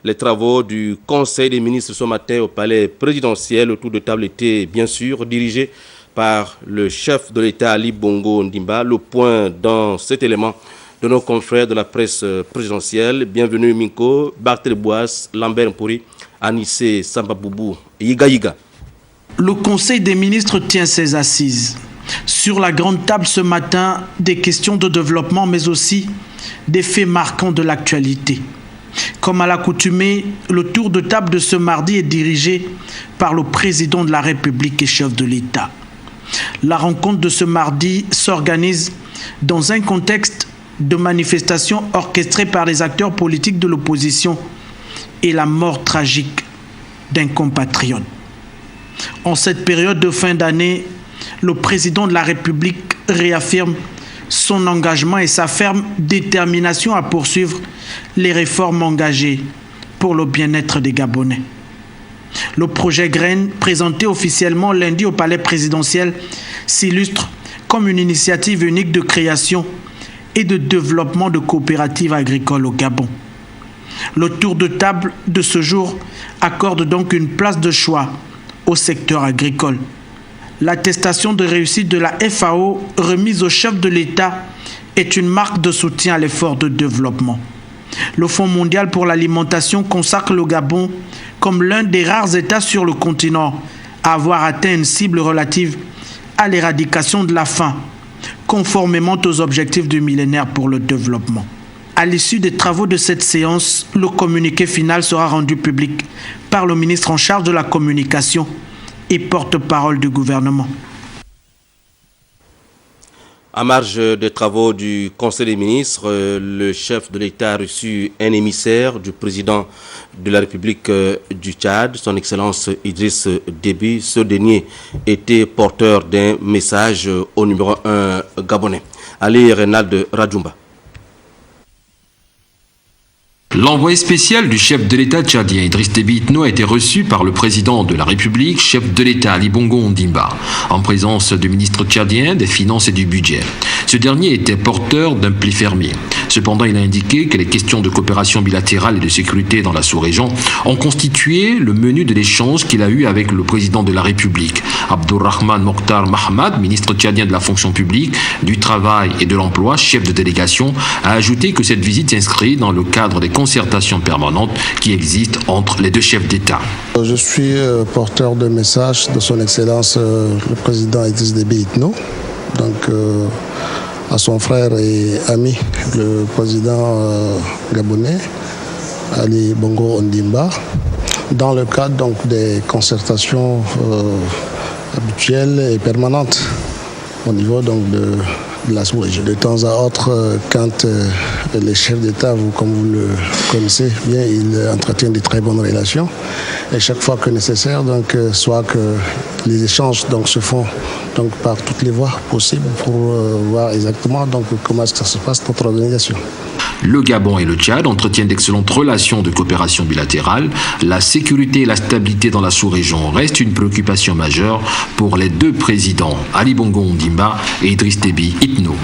les travaux du Conseil des ministres ce matin au palais présidentiel. Le tour de table était bien sûr dirigé par le chef de l'État Ali Bongo Ondimba. Le point dans cet élément de nos confrères de la presse présidentielle. Bienvenue Minko, Barthélémy Boas, Lambert Mpori, Anissé Sambaboubou, Yiga Yiga. Le Conseil des ministres tient ses assises. Sur la grande table ce matin, des questions de développement, mais aussi des faits marquants de l'actualité. Comme à l'accoutumée, le tour de table de ce mardi est dirigé par le président de la République et chef de l'État. La rencontre de ce mardi s'organise dans un contexte de manifestations orchestrées par les acteurs politiques de l'opposition et la mort tragique d'un compatriote. En cette période de fin d'année, le président de la République réaffirme son engagement et sa ferme détermination à poursuivre les réformes engagées pour le bien-être des Gabonais. Le projet Graines, présenté officiellement lundi au palais présidentiel, s'illustre comme une initiative unique de création et de développement de coopératives agricoles au Gabon. Le tour de table de ce jour accorde donc une place de choix au secteur agricole. L'attestation de réussite de la FAO remise au chef de l'État est une marque de soutien à l'effort de développement. Le Fonds mondial pour l'alimentation consacre le Gabon comme l'un des rares États sur le continent à avoir atteint une cible relative à l'éradication de la faim, conformément aux objectifs du millénaire pour le développement. À l'issue des travaux de cette séance, le communiqué final sera rendu public par le ministre en charge de la communication et porte-parole du gouvernement. À marge des travaux du Conseil des ministres, le chef de l'État a reçu un émissaire du président de la République du Tchad, son Excellence Idriss Déby. Ce dernier était porteur d'un message au numéro 1 gabonais. Ali Reynald Radjoumba. L'envoyé spécial du chef de l'État tchadien Idriss Déby Itno a été reçu par le président de la République, chef de l'État Ali Bongo Ondimba, en présence du ministre tchadien des Finances et du Budget. Ce dernier était porteur d'un pli fermier. Cependant, il a indiqué que les questions de coopération bilatérale et de sécurité dans la sous-région ont constitué le menu de l'échange qu'il a eu avec le président de la République. Abdurrahman Mokhtar Mahamad, ministre tchadien de la fonction publique, du travail et de l'emploi, chef de délégation, a ajouté que cette visite s'inscrit dans le cadre des concertations permanentes qui existent entre les deux chefs d'État. Je suis porteur de message de son Excellence le président Idriss Déby Itno, donc à son frère et ami le président gabonais Ali Bongo Ondimba, dans le cadre donc des concertations habituelles et permanentes au niveau donc de la sous-région. De temps à autre, quand les chefs d'État, comme vous le connaissez bien, ils entretiennent de très bonnes relations. Et chaque fois que nécessaire, donc, soit que les échanges donc, se font donc, par toutes les voies possibles pour voir exactement donc, comment ça se passe notre organisation. Le Gabon et le Tchad entretiennent d'excellentes relations de coopération bilatérale. La sécurité et la stabilité dans la sous-région restent une préoccupation majeure pour les deux présidents, Ali Bongo Ondimba et Idriss Déby Itno.